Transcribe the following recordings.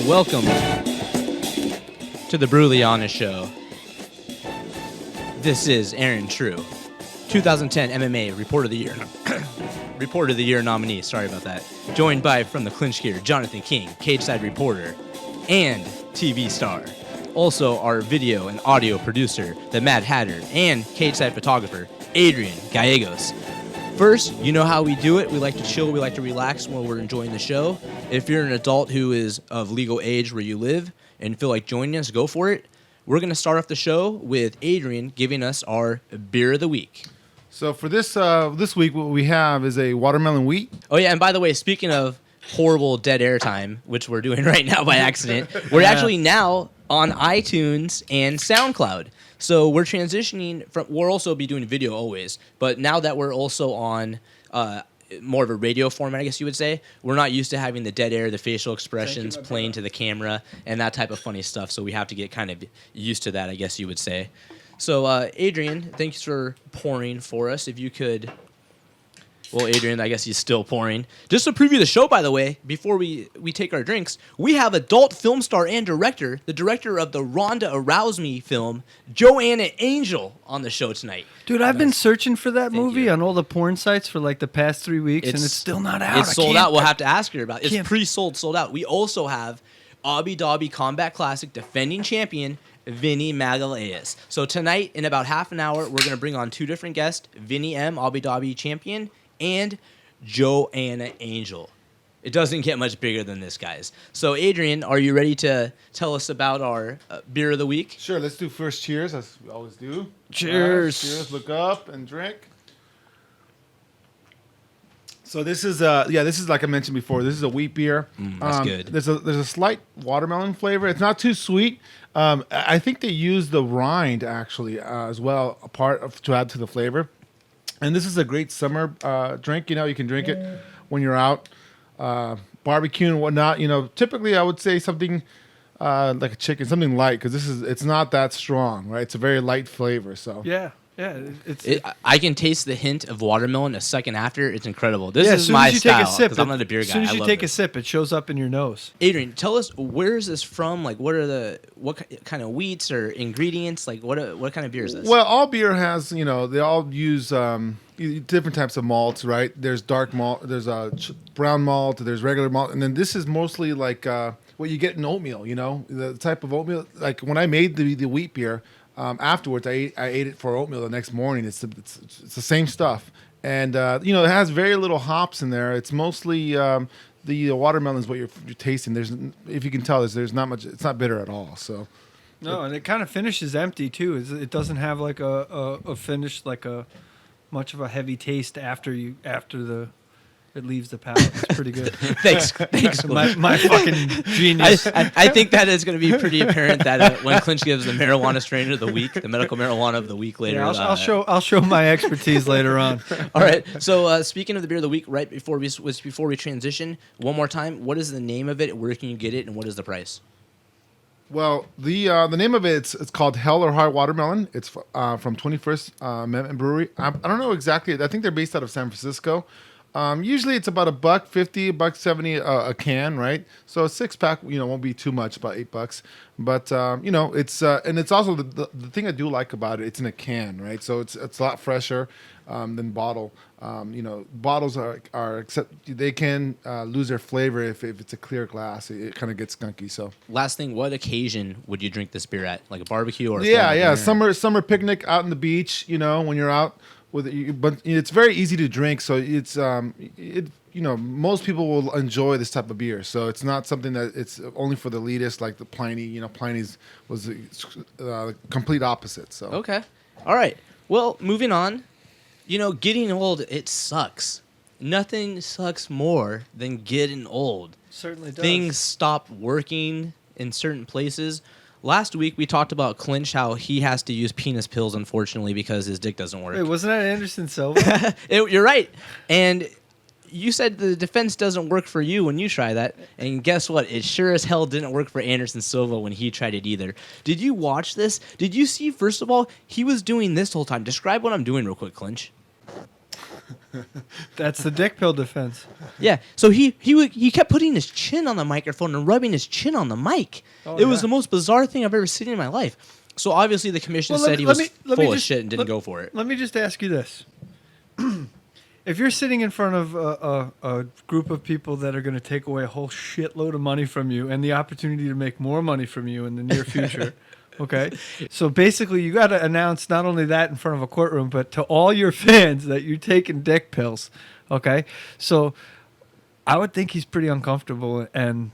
Welcome to the Brutally Honest Show. This is Aaron True, 2010 MMA Report of the Year, Report of the Year nominee. Sorry about that. Joined by from the clinch gear, Jonathan King, cage side reporter, and TV star. Also, our video and audio producer, the Mad Hatter, and cage side photographer, Adrian Gallegos. First, you know how we do it. We like to chill, we like to relax while we're enjoying the show. If you're an adult who is of legal age where you live and feel like joining us, go for it. We're going to start off the show with Adrian giving us our beer of the week. So for this week, what we have is a watermelon wheat. Oh, yeah, and by the way, speaking of horrible dead air time, which we're doing right now by accident, we're actually now on iTunes and SoundCloud. So we're transitioning from, we'll also be doing video always, but now that we're also on more of a radio format, I guess you would say, we're not used to having the dead air, the facial expressions playing to the camera, and that type of funny stuff, so we have to get kind of used to that, I guess you would say. So, Adrian, thanks for pouring for us. If you could... Well, Adrian, I guess he's still pouring. Just to preview the show, by the way, before we take our drinks, we have adult film star and director, the director of the Ronda Arouse film, Joanna Angel, on the show tonight. Dude, I've been searching for that movie on all the porn sites for like the past 3 weeks, and it's still not out. It's sold out. We'll have to ask her about it. It's pre-sold, sold out. We also have Abu Dhabi Combat Classic defending champion, Vinny Magalhaes. So tonight, in about half an hour, we're going to bring on two different guests, Vinny M, Abu Dhabi champion, and Joanna Angel. It doesn't get much bigger than this, guys. So, Adrian, are you ready to tell us about our beer of the week? Sure, let's do first cheers, as we always do. Cheers. Cheers, look up and drink. So this is this is like I mentioned before. This is a wheat beer. That's good. There's a slight watermelon flavor. It's not too sweet. I think they use the rind actually as well, to add to the flavor. And this is a great summer drink. You know, you can drink it when you're out barbecuing and whatnot. You know, typically I would say something like a chicken, something light, because it's not that strong, right? It's a very light flavor. So yeah. I can taste the hint of watermelon a second after. It's incredible. This is my style because I'm not a beer guy. As soon as you take a sip, it shows up in your nose. Adrian, tell us, where is this from? Like, what kind of wheats or ingredients? Like, what kind of beer is this? Well, all beer has, they all use different types of malts, right? There's dark malt, there's brown malt, there's regular malt, and then this is mostly like what you get in oatmeal. You know, the type of oatmeal. Like when I made the wheat beer. Afterwards, I ate it for oatmeal the next morning. It's the same stuff, and it has very little hops in there. It's mostly the watermelon is what you're tasting. If you can tell, there's not much. It's not bitter at all. So no, and it kind of finishes empty too. It doesn't have like a finish, like a much of a heavy taste after it leaves the palate. It's pretty good. Thanks. my fucking genius. I think that is going to be pretty apparent that when Clinch gives the marijuana strain of the week, the medical marijuana of the week later. Yeah, I'll show my expertise later on. All right. So speaking of the beer of the week, right before we transition, one more time, what is the name of it? Where can you get it? And what is the price? Well, the name of it, it's called Hell or High Watermelon. It's from 21st Amendment Brewery. I don't know exactly. I think they're based out of San Francisco. Usually it's about $1.50, $1.70 a can, right? So a 6-pack, won't be too much, about $8. But it's and it's also the thing I do like about it. It's in a can, right? So it's a lot fresher than bottle. Bottles are except they can lose their flavor if it's a clear glass. It kind of gets skunky. So last thing, what occasion would you drink this beer at? Like a barbecue or summer picnic out on the beach. When you're out. But it's very easy to drink, so it's most people will enjoy this type of beer. So it's not something that it's only for the elitists like the Pliny. Pliny's was the complete opposite. So okay, all right. Well, moving on. Getting old, it sucks. Nothing sucks more than getting old. Certainly does. Things stop working in certain places. Last week, we talked about Clinch, how he has to use penis pills, unfortunately, because his dick doesn't work. Wait, wasn't that Anderson Silva? You're right. And you said the defense doesn't work for you when you try that. And guess what? It sure as hell didn't work for Anderson Silva when he tried it either. Did you watch this? Did you see, first of all, he was doing this the whole time. Describe what I'm doing real quick, Clinch. That's the dick pill defense. Yeah. So he kept putting his chin on the microphone and rubbing his chin on the mic. It was the most bizarre thing I've ever seen in my life. So obviously the commission said he was full of shit and didn't go for it. Let me just ask you this. If you're sitting in front of a group of people that are going to take away a whole shitload of money from you and the opportunity to make more money from you in the near future, okay? So basically you got to announce not only that in front of a courtroom, but to all your fans that you're taking dick pills, okay? So I would think he's pretty uncomfortable, and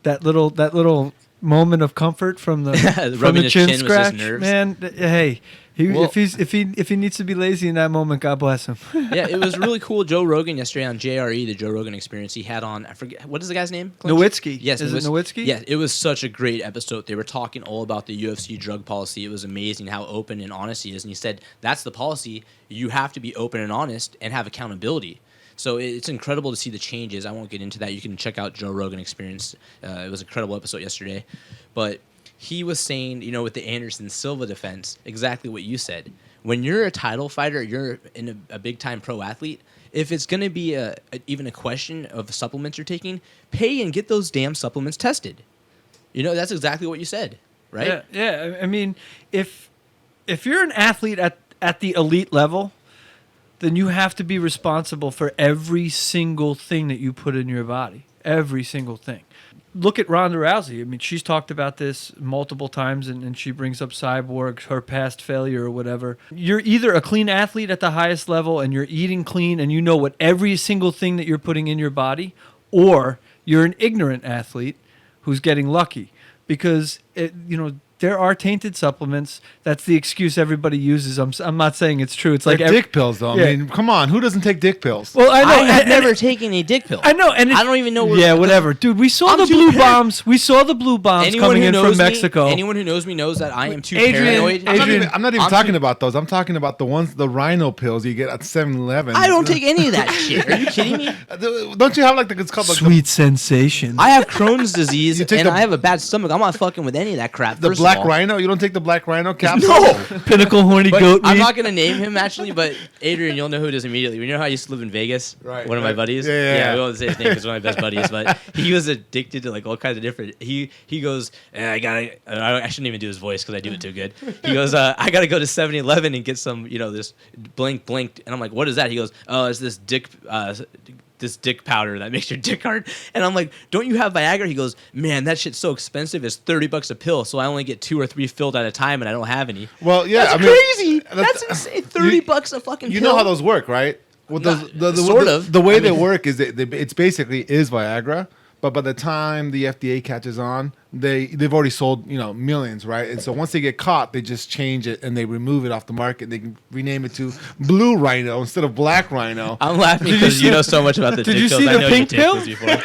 that little moment of comfort from the from the chin scratch, man. Hey, if he needs to be lazy in that moment, God bless him. Yeah, it was really cool. Joe Rogan yesterday on JRE, the Joe Rogan Experience, he had on, I forget, what is the guy's name? Nowitzki. Yes, is it Nowitzki? Yeah, it was such a great episode. They were talking all about the UFC drug policy. It was amazing how open and honest he is. And he said, that's the policy. You have to be open and honest and have accountability. So it's incredible to see the changes. I won't get into that. You can check out Joe Rogan Experience. It was an incredible episode yesterday. But he was saying, with the Anderson Silva defense, exactly what you said. When you're a title fighter, you're in a big-time pro athlete, if it's going to be even a question of supplements you're taking, pay and get those damn supplements tested. That's exactly what you said, right? Yeah. I mean, if you're an athlete at the elite level, then you have to be responsible for every single thing that you put in your body. Every single thing. Look at Ronda Rousey. I mean, she's talked about this multiple times, and she brings up Cyborg, her past failure or whatever. You're either a clean athlete at the highest level and you're eating clean and you know what every single thing that you're putting in your body, or you're an ignorant athlete who's getting lucky. Because, there are tainted supplements. That's the excuse everybody uses. I'm not saying it's true. It's like dick pills, though. Yeah. I mean, come on. Who doesn't take dick pills? Well, I know. I have never taken a dick pill. I know, and I don't even know. Yeah, whatever, dude. We saw the blue bombs. We saw the blue bombs coming in from Mexico. Anyone who knows me knows that I am too paranoid. I'm not even talking about those. I'm talking about the rhino pills you get at 7-Eleven. I don't take any of that shit. Are you kidding me? Don't you have it's called Sweet Sensation? I have Crohn's disease and I have a bad stomach. I'm not fucking with any of that crap. The black rhino? You don't take the black rhino capsule? No. Pinnacle horny goat meat. I'm not going to name him, actually, but Adrian, you'll know who it is immediately. You know how I used to live in Vegas? Right. One of my buddies? Yeah, we won't say his name because one of my best buddies, but he was addicted to all kinds of different... He goes, I shouldn't even do his voice because I do it too good. He goes, I got to go to 7-Eleven and get some, this blink. And I'm like, what is that? He goes, oh, it's this dick powder that makes your dick hard. And I'm like, don't you have Viagra? He goes, man, that shit's so expensive. It's $30 a pill, so I only get 2 or 3 filled at a time, and I don't have any. Well, yeah, that's crazy. That's insane. $30 a fucking pill. You know how those work, right? Well, the way they work is it's basically Viagra, but by the time the FDA catches on, they've already sold millions, right? And so once they get caught, they just change it and they remove it off the market. They can rename it to Blue Rhino instead of Black Rhino. I'm laughing because you know so much about the dick pills. Did you see the pink pill?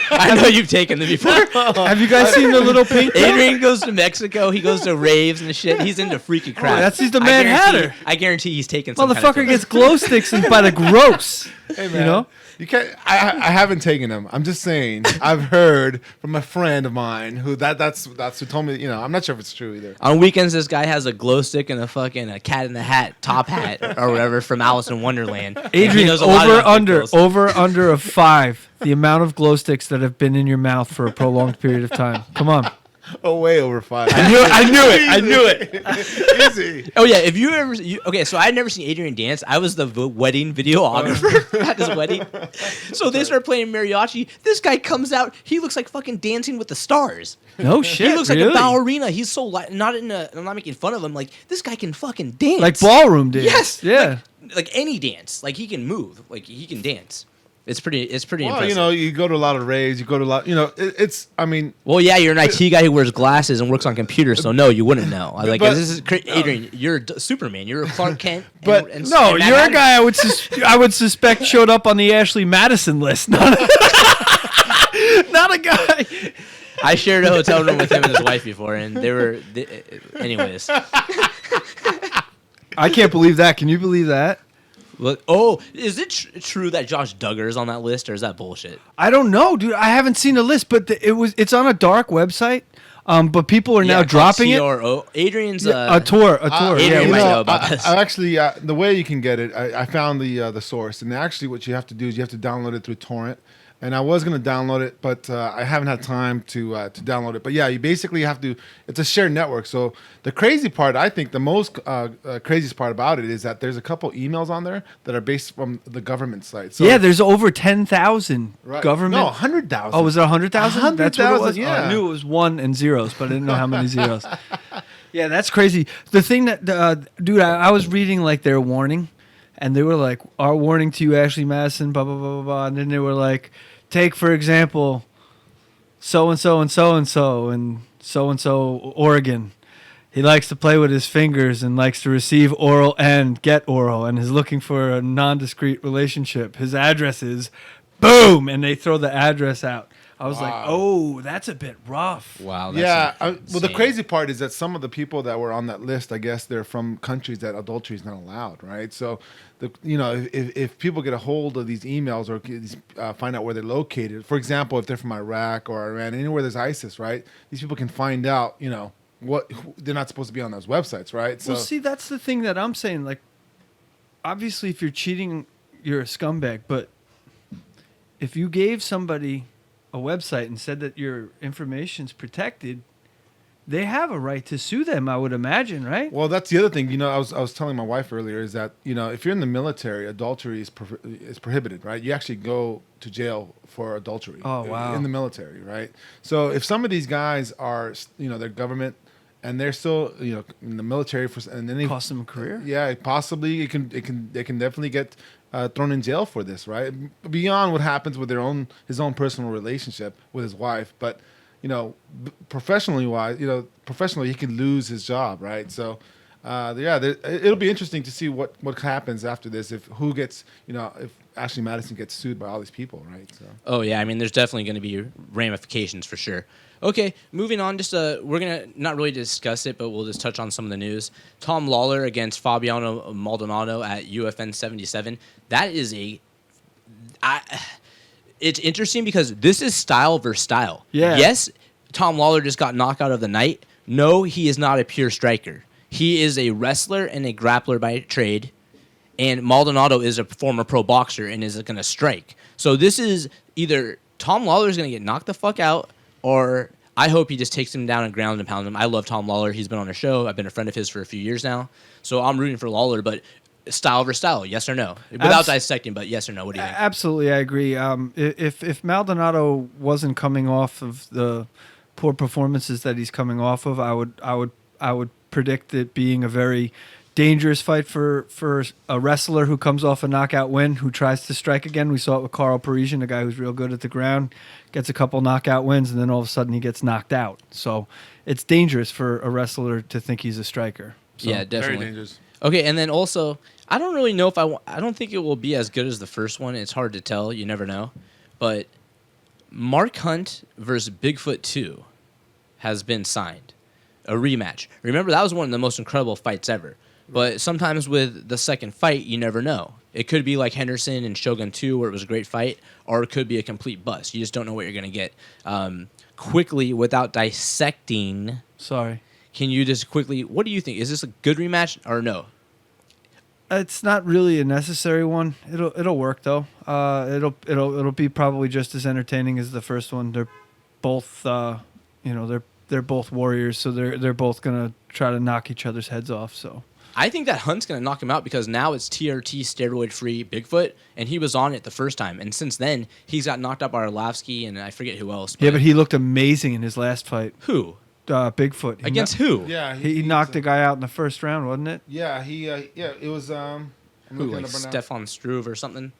I know you've taken them before. Have you guys seen the little pink pill? Adrian goes to Mexico. He goes to raves and shit. He's into freaky crap. He's the Mad Hatter. I guarantee he's taken some motherfucker gets glow sticks by the gross. Hey, man. You can't. I haven't taken them. I'm just saying. I've heard from a friend of mine who that's who told me. I'm not sure if it's true either. On weekends, this guy has a glow stick and a Cat in the Hat top hat or whatever from Alice in Wonderland. Adrian, over under of 5. The amount of glow sticks that have been in your mouth for a prolonged period of time. Come on. Oh, way over 5. I knew it. Easy. Oh yeah, if you ever okay, so I'd never seen Adrian dance. I was the wedding videographer at his wedding. So they start playing mariachi. This guy comes out. He looks like fucking Dancing with the Stars. No shit. He looks like a ballerina. He's so I'm not making fun of him. Like this guy can fucking dance. Like ballroom dance. Yes. Yeah. Like any dance. Like he can move. Like he can dance. It's pretty well, impressive. You go to a lot of raves. You go to a lot. I mean. Well, yeah, you're an IT guy who wears glasses and works on computers, so no, you wouldn't know. This is Adrian. You're Superman. You're Clark Kent. You're a guy I would suspect showed up on the Ashley Madison list. Not a guy. I shared a hotel room with him and his wife before, and they were. Anyways. I can't believe that. Can you believe that? Is it true that Josh Duggar is on that list, or is that bullshit? I don't know, dude. I haven't seen a list, but it's on a dark website. But people are now dropping it. TRO. Adrian's A tour. Adrian might Yeah, know about this. I actually, the way you can get it, I found the source, and actually, what you have to do is you have to download it through torrent. And I was gonna download it, but I haven't had time to download it. But yeah, you basically have to. It's a shared network. So the crazy part, I think, the most craziest part about it is that there's a couple emails on there that are based from the government site. So, yeah, there's over 10,000 right. government. No, 100,000. Oh, was it 100,000? That's what it was. 100,000, yeah. I knew it was one and zeros, but I didn't know how many zeros. Yeah, that's crazy. The thing that, dude, I was reading like their warning, and they were like, "Our warning to you, Ashley Madison," blah blah blah blah blah, and then they were like, "Take for example, so and so and so and so and so and so Oregon. He likes to play with his fingers and likes to receive oral and get oral, and is looking for a non-discrete relationship. His address is, boom," and they throw the address out. I was like, "Oh, that's a bit rough." Wow. That's Yeah. Well, the insane. crazy part is that some of the people that were on that list, I guess they're from countries that adultery is not allowed, right? So, if people get a hold of these emails or find out where they're located, for example, if they're from Iraq or Iran, anywhere there's ISIS, right? These people can find out, they're not supposed to be on those websites, right? So, Well, see, that's the thing that I'm saying. Like, obviously, if you're cheating, you're a scumbag. But if you gave somebody a website and said that your information's protected, they have a right to sue them, I would imagine, right? well, that's the other thing. I was telling my wife earlier is that if you're in the military, adultery is prohibited, right? You actually go to jail for adultery. Oh, wow. In the military, right? So if some of these guys are, they're government and they're still, in the military and then they Cost them a career? Yeah, possibly they can definitely get thrown in jail for this, right? Beyond what happens with his own personal relationship with his wife, but professionally he can lose his job, right? So, it'll be interesting to see what happens after this. If Ashley Madison gets sued by all these people, right? So. Oh yeah, I mean, there's definitely going to be ramifications for sure. Okay, moving on. Just we're gonna not really discuss it, but we'll just touch on some of the news. Tom Lawler against Fabiano Maldonado at UFN 77. That is it's interesting because this is style versus style. Yeah. Yes, Tom Lawler just got knocked out of the night. No, he is not a pure striker. He is a wrestler and a grappler by trade. And Maldonado is a former pro boxer and is going to strike. So this is either Tom Lawler is going to get knocked the fuck out, or I hope he just takes him down and ground and pounds him. I love Tom Lawler. He's been on our show. I've been a friend of his for a few years now. So I'm rooting for Lawler, but style versus style, yes or no? Without dissecting, but yes or no? What do you think? Absolutely, I agree. If Maldonado wasn't coming off of the poor performances that he's coming off of, I would predict it being a very dangerous fight for a wrestler who comes off a knockout win, who tries to strike again. We saw it with Carl Parisian, a guy who's real good at the ground, gets a couple knockout wins, and then all of a sudden he gets knocked out. So it's dangerous for a wrestler to think he's a striker. So, Yeah, definitely. Very dangerous. Okay, and then also, I don't really know if I don't think it will be as good as the first one. It's hard to tell. You never know. But Mark Hunt versus Bigfoot 2 has been signed. A rematch. Remember, that was one of the most incredible fights ever. But sometimes with the second fight, you never know. It could be like Henderson and Shogun 2, where it was a great fight, or it could be a complete bust. You just don't know what you're going to get. Quickly, without dissecting, sorry. can you just quickly, what do you think? Is this a good rematch or no? It's not really a necessary one. It'll work though. It'll be probably just as entertaining as the first one. They're both they're both warriors, so they're both gonna try to knock each other's heads off. So I think that Hunt's going to knock him out because now it's TRT steroid-free Bigfoot, and he was on it the first time. And since then, he's got knocked out by Arlovsky, and I forget who else. yeah, but he looked amazing in his last fight. Who? Bigfoot. Against who? Yeah, He knocked the guy out in the first round, wasn't it? Yeah, it was. I'm Who, looking like up right now. Stefan Struve or something?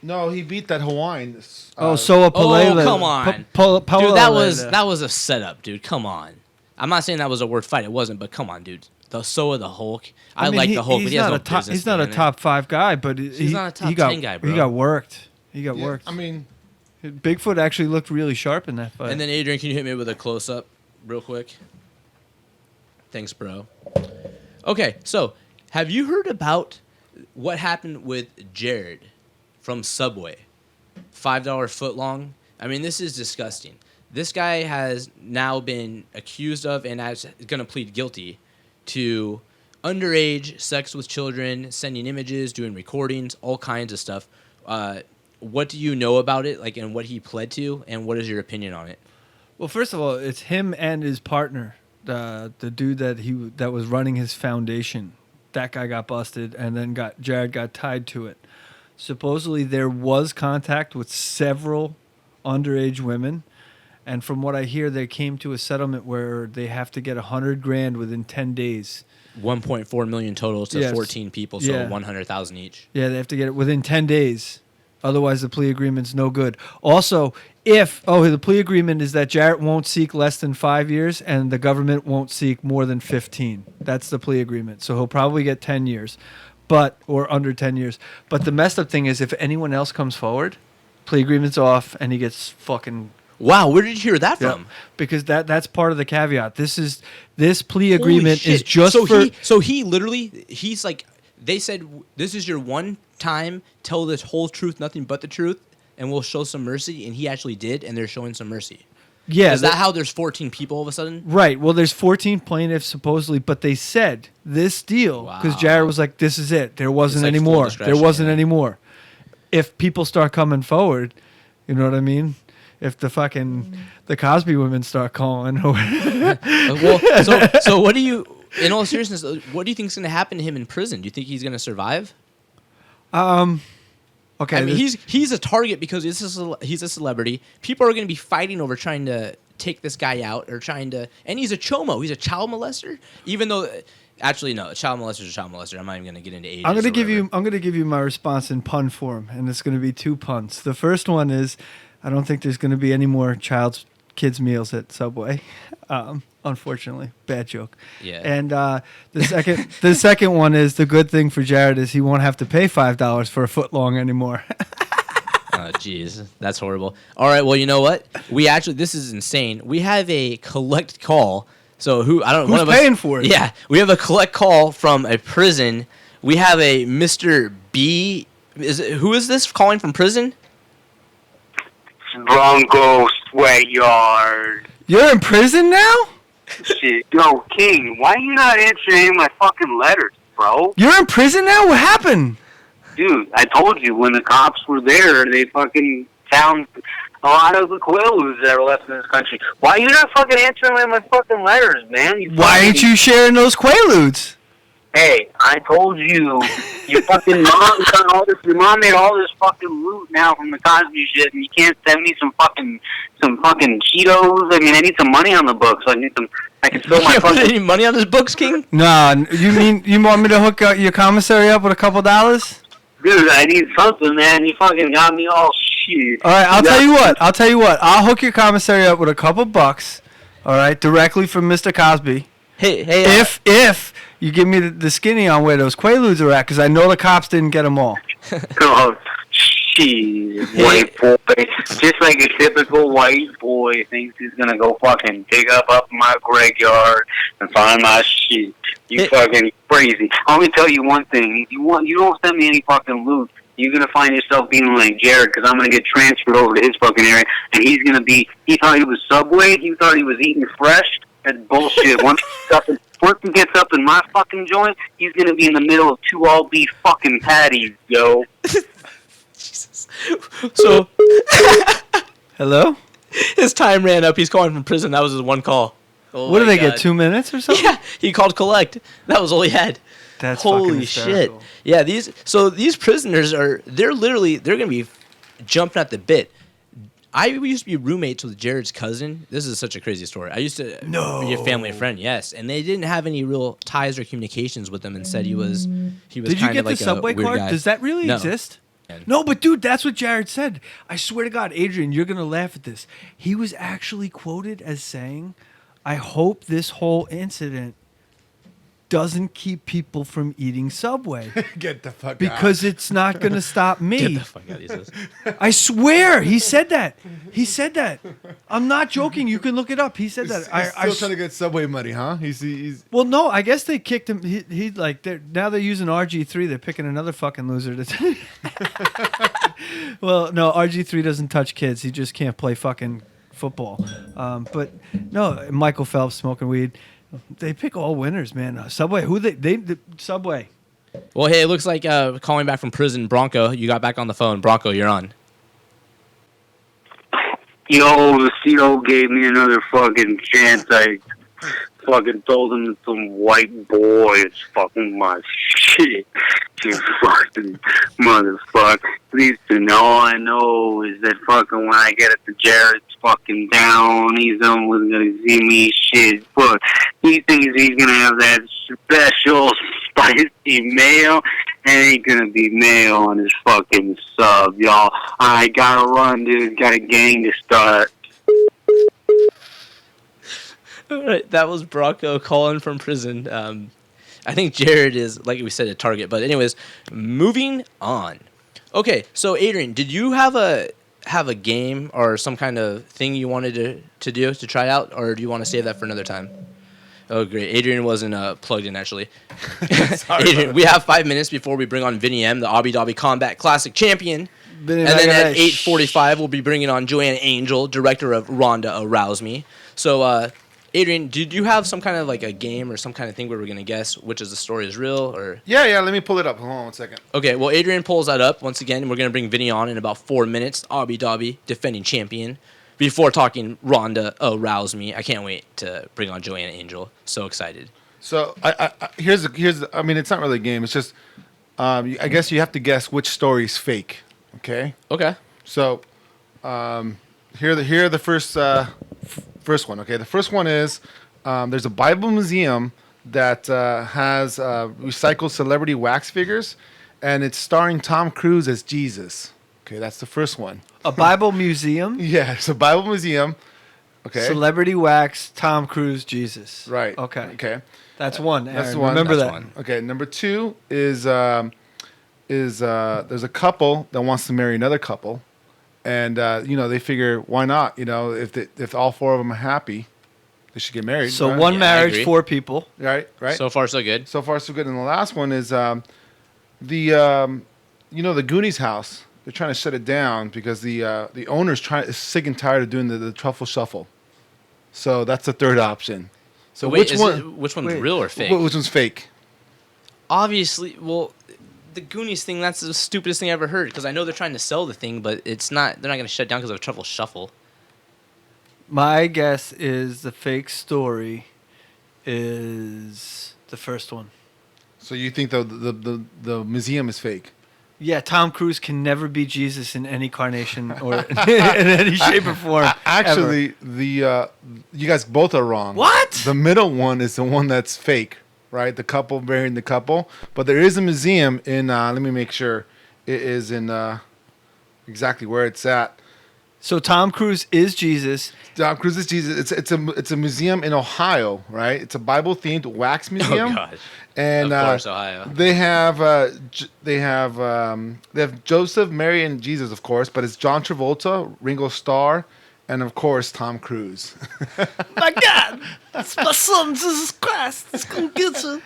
No, he beat that Hawaiian. Soa Palele. Oh, come on. Dude, that was a setup, dude. Come on. I'm not saying that was a worth fight. It wasn't, but come on, dude. The Soa the Hulk. I mean, like the Hulk, but he has no business. He's not a being in top 5 guy, but He's not a top 10 guy, bro. He got worked. Yeah, Worked. I mean, Bigfoot actually looked really sharp in that fight. And then, Adrian, can you hit me with a close-up real quick? Thanks, bro. Okay, so have you heard about what happened with Jared from Subway? $5 footlong. I mean, this is disgusting. This guy has now been accused of and is going to plead guilty to underage sex with children, sending images, doing recordings, all kinds of stuff. What do you know about it, like, and what he pled to, and what is your opinion on it? Well, first of all, it's him and his partner, the dude that was running his foundation. That guy got busted, and then Jared got tied to it. Supposedly, there was contact with several underage women, and from what I hear, they came to a settlement where they have to get $100,000 within 10 days. 1.4 million total to Yes. 14 people, so Yeah. 100,000 each. Yeah, they have to get it within 10 days. Otherwise, the plea agreement's no good. Also, the plea agreement is that Jarrett won't seek less than 5 years and the government won't seek more than 15. That's the plea agreement. So he'll probably get 10 years, or under 10 years. But the messed up thing is if anyone else comes forward, plea agreement's off and he gets fucking... Wow, where did you hear that Yeah, from? because that's part of the caveat. This plea agreement Holy is shit. just So he literally, he's like, they said, this is your one time, tell this whole truth, nothing but the truth, and we'll show some mercy, and he actually did, and they're showing some mercy. Yeah, Is that how there's 14 people all of a sudden? right. Well, there's 14 plaintiffs supposedly, but they said this deal because Wow. Jared was like, "This is it. There wasn't It's like any full more. discretion, There wasn't yeah. any more." If people start coming forward, you know what I mean? If the Cosby women start calling, Well, so what do you, in all seriousness, what do you think is going to happen to him in prison? Do you think he's going to survive? okay, I mean, he's a target because he's a celebrity. People are going to be fighting over trying to take this guy out or and he's a chomo. He's a child molester. Even though, actually, no, a child molester is a child molester. I'm not even going to get into age. I'm gonna give you my response in pun form, and it's gonna be 2 puns. The first one is, I don't think there's gonna be any more kids meals at Subway. Unfortunately, bad joke. Yeah. And the second one is, the good thing for Jared is he won't have to pay $5 for a foot long anymore. Oh, jeez, that's horrible. All right, well, you know what? This is insane. We have a collect call. So Who's one of us, paying for it? Yeah, we have a collect call from a prison. We have a Mr. B. Who is this calling from prison? Bronco Sweat Yard. You're in prison now? Shit. Yo, King, why you not answering my fucking letters, bro? You're in prison now? What happened? Dude, I told you, when the cops were there, they fucking found a lot of the Quaaludes that are left in this country. Why you not fucking answering my fucking letters, man? Why ain't you sharing those Quaaludes? Hey, I told you, your fucking mom done all this. Your mom made all this fucking loot now from the Cosby shit, and you can't send me some fucking Cheetos. I mean, I need some money on the books. I can fill You my can't put fucking. any money on this books, King? Nah, you want me to hook up your commissary up with a couple dollars? Dude, I need something, man. You fucking got me all shit. All right, I'll tell you what. I'll hook your commissary up with a couple bucks. All right, directly from Mr. Cosby. Hey. If you give me the skinny on where those Quaaludes are at, because I know the cops didn't get them all. Oh, shit, white boy. Just like a typical white boy thinks he's gonna go fucking dig up my graveyard and find my shit. You fucking crazy. I'm gonna tell you one thing. If you don't send me any fucking loot, you're gonna find yourself being like Jared, because I'm gonna get transferred over to his fucking area, and he thought he was Subway, he thought he was eating fresh. That's bullshit. Once he gets up in my fucking joint, he's gonna be in the middle of 2 all beef fucking patties, yo. Jesus. So, Hello? his time ran up. He's calling from prison. That was his one call. Oh What do my they God. get, 2 minutes or something? Yeah, he called collect. That was all he had. That's fucking Holy shit. hysterical. Yeah, these prisoners they're gonna be jumping at the bit. I used to be roommates with Jared's cousin. This is such a crazy story. I used to be a family friend, yes, and they didn't have any real ties or communications with him, and said he was Did you kind get of like the subway a weird card? guy. Does that really No. exist? No, but dude, that's what Jared said. I swear to God, Adrian, you're gonna laugh at this. He was actually quoted as saying, "I hope this whole incident doesn't keep people from eating Subway Get the fuck out. because it's not going to stop Get me. the fuck out, he says. I swear, he said that. He said that. I'm not joking. You can look it up. He said that. He's still trying to get Subway money, huh? He's Well, no, I guess they kicked him. He like now they're using RG3. They're picking another fucking loser to. Well, no, RG3 doesn't touch kids. He just can't play fucking football. But no, Michael Phelps smoking weed. They pick all winners, man. Subway. Who they Subway. Well, hey, it looks like calling back from prison, Bronco. You got back on the phone. Bronco, you're on. Yo, the CO gave me another fucking chance. I fucking told him some white boy is fucking my shit. You fucking motherfucker. At least all I know is that fucking when I get it to Jared's fucking down, he's almost gonna see me shit. But he thinks he's gonna have that special spicy mayo, and ain't gonna be mayo on his fucking sub, y'all. I gotta run, dude. Got a gang to start. All right, that was Bronco calling from prison. I think Jared is, like we said, a target. But anyways, moving on. Okay, so Adrian, did you have a game or some kind of thing you wanted to do to try out, or do you want to save that for another time? Oh, great. Adrian wasn't plugged in, actually. Adrian, we have 5 minutes before we bring on Vinny M, the Abu Dhabi Combat Classic champion. Vinny And then at Magalhães. 8:45, we'll be bringing on Joanna Angel, director of Ronda ArousMe. So, Adrian, did you have some kind of like a game or some kind of thing where we're going to guess which of the story is real? Or yeah. Let me pull it up. Hold on 1 second. Okay, well, Adrian pulls that up. Once again, we're going to bring Vinny on in about 4 minutes. Abu Dhabi, defending champion. Before talking Ronda ArousMe, I can't wait to bring on Joanna Angel. So excited. So here's I mean, it's not really a game. It's just I guess you have to guess which story is fake. Okay. Okay. So here are the first one. Okay. The first one is there's a Bible museum that has recycled celebrity wax figures, and it's starring Tom Cruise as Jesus. Okay, that's the first one. A Bible museum. Yeah, it's a Bible museum. Okay. Celebrity wax. Tom Cruise. Jesus. Right. Okay. Okay. That's one. That's Aaron. one. Remember That's that. one. Okay. Number two is there's a couple that wants to marry another couple, and they figure why not? If all four of them are happy, they should get married. So right? one Yeah, I marriage, agree. 4 people. Right. So far, so good. So far, so good. And the last one is the Goonies house. They're trying to shut it down because the owner's is sick and tired of doing the truffle shuffle. So that's the third option. So Wait, which one's wait, real or fake? Which one's fake? Obviously, well, the Goonies thing, that's the stupidest thing I ever heard, because I know they're trying to sell the thing, but it's not. They're not going to shut it down because of a truffle shuffle. My guess is the fake story is the first one. So you think the museum is fake? Yeah, Tom Cruise can never be Jesus in any carnation or in any shape or form. Actually, you guys both are wrong. What? The middle one is the one that's fake, right? The couple marrying the couple. But there is a museum in. Let me make sure it is in exactly where it's at. So Tom Cruise is Jesus. Tom Cruise is Jesus. It's a museum in Ohio, right? It's a Bible themed wax museum. Oh gosh. And Of course, Ohio. they have Joseph, Mary, and Jesus, of course, but it's John Travolta, Ringo Starr, and of course Tom Cruise. My God, that's my son, Jesus Christ. It's gonna get you.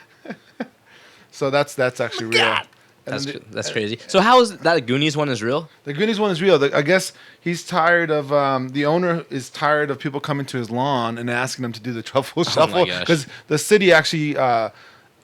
So that's actually real. God. And That's crazy. So how is that Goonies one is real? the Goonies one is real. I guess he's tired of the owner is tired of people coming to his lawn and asking him to do the truffle shuffle gosh. because the city actually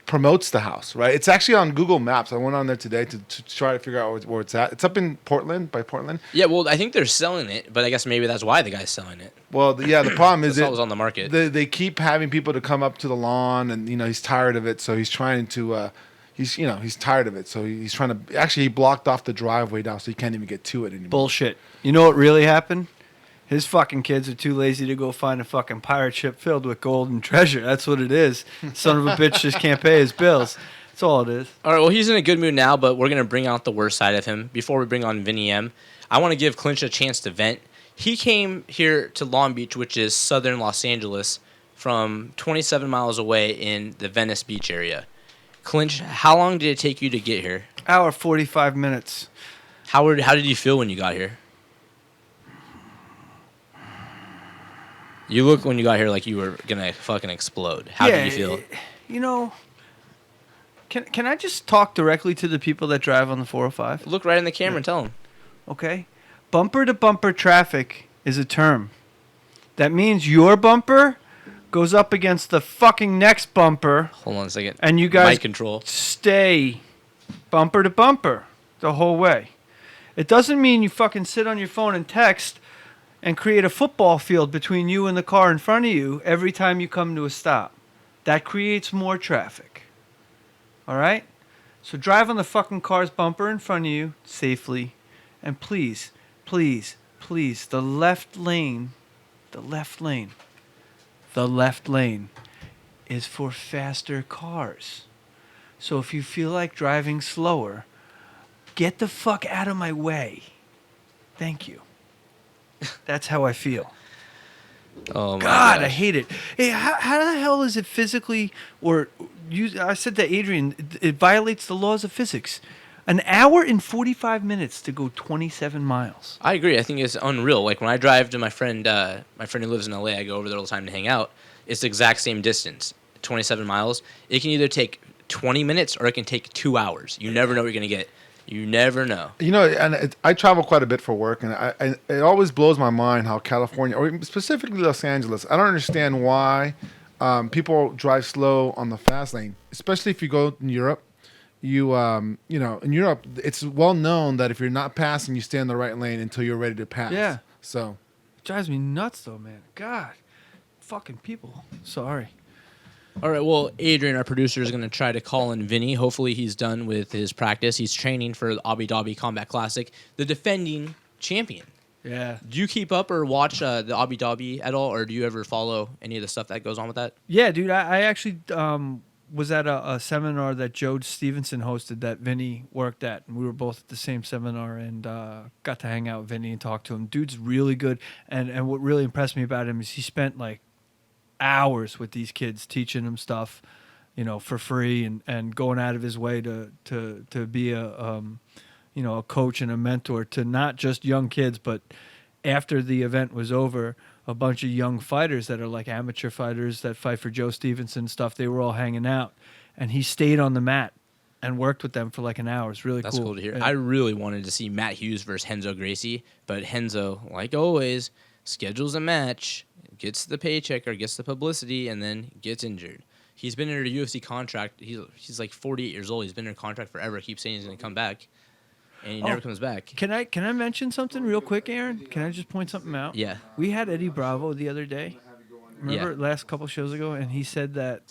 promotes the house, right? It's actually on Google Maps. I went on there today to try to figure out where it's at. It's up in Portland, by Portland. Yeah, well, I think they're selling it, but I guess maybe that's why the guy's selling it. Well, the problem is That's all was on the market. They keep having people to come up to the lawn, and he's tired of it, so he's trying to. He's tired of it, so he's trying to. Actually, he blocked off the driveway now, so he can't even get to it anymore. Bullshit. You know what really happened? His fucking kids are too lazy to go find a fucking pirate ship filled with gold and treasure. That's what it is. Son of a bitch just can't pay his bills. That's all it is. All right, well, he's in a good mood now, but we're going to bring out the worst side of him. Before we bring on Vinny M, I want to give Clinch a chance to vent. He came here to Long Beach, which is southern Los Angeles, from 27 miles away in the Venice Beach area. Clinch, how long did it take you to get here? Hour 45 minutes. How did you feel when you got here? You look when you got here like you were gonna fucking explode. How did you feel? You know, can I just talk directly to the people that drive on the 405? Look right in the camera and tell them. Okay. Bumper to bumper traffic is a term. That means your bumper goes up against the fucking next bumper. Hold on a second. And you guys mic control. Stay bumper to bumper the whole way. It doesn't mean you fucking sit on your phone and text and create a football field between you and the car in front of you every time you come to a stop. That creates more traffic. All right? So drive on the fucking car's bumper in front of you safely. And please, please, please, the left lane is for faster cars. So if you feel like driving slower, get the fuck out of my way. Thank you. That's how I feel. Oh my God, gosh. I hate it. Hey, how the hell is it physically, I said to Adrian, it violates the laws of physics. An hour and 45 minutes to go 27 miles. I agree. I think it's unreal. Like when I drive to my friend who lives in LA, I go over there all the time to hang out. It's the exact same distance, 27 miles. It can either take 20 minutes or it can take 2 hours. You never know what you're gonna get. You never know. You know, and I travel quite a bit for work, and it always blows my mind how California, or specifically Los Angeles, I don't understand why people drive slow on the fast lane, especially if you go in Europe. You know, in Europe, it's well known that if you're not passing, you stay in the right lane until you're ready to pass. Yeah. So It drives me nuts, though, man. God. Fucking people. Sorry. All right, well, Adrian, our producer, is going to try to call in Vinny. Hopefully he's done with his practice. He's training for the Abu Dhabi Combat Classic, the defending champion. Yeah. Do you keep up or watch the Abu Dhabi at all, or do you ever follow any of the stuff that goes on with that? Yeah, dude. I actually was at a seminar that Joe Stevenson hosted that Vinny worked at, and we were both at the same seminar and got to hang out with Vinny and talk to him. Dude's really good, and what really impressed me about him is he spent like hours with these kids teaching them stuff, you know, for free and going out of his way to be a a coach and a mentor to not just young kids, but after the event was over, a bunch of young fighters that are like amateur fighters that fight for Joe Stevenson stuff. They were all hanging out, and he stayed on the mat and worked with them for like an hour. It's really That's cool. cool to hear. Yeah. I really wanted to see Matt Hughes versus Renzo Gracie, but Renzo, like always, schedules a match, gets the paycheck or gets the publicity, and then gets injured. He's been under a UFC contract. He's like 48 years old. He's been under a contract forever. Keeps saying he's going to come back, and he never comes back. Can I mention something real quick, Aaron? Can I just point something out? Yeah. We had Eddie Bravo the other day. Remember last couple shows ago, and he said that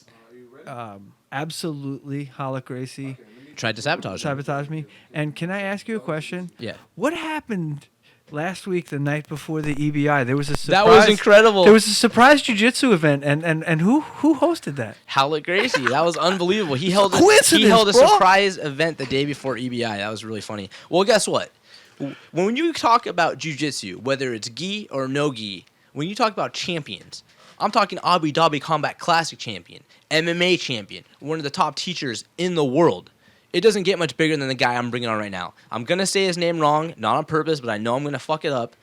absolutely Hala Gracie Tried to sabotage me. And can I ask you a question? Yeah. What happened last week, the night before the EBI? There was a surprise. That was incredible. There was a surprise jiu-jitsu event, and who hosted that? Howlett Gracie. That was unbelievable. He held Coincidence, a bro. surprise event the day before EBI. That was really funny. Well, guess what? When you talk about jiu-jitsu, whether it's gi or no gi, when you talk about champions, I'm talking Abu Dhabi Combat Classic champion, MMA champion, one of the top teachers in the world. It doesn't get much bigger than the guy I'm bringing on right now. I'm going to say his name wrong, not on purpose, but I know I'm going to fuck it up.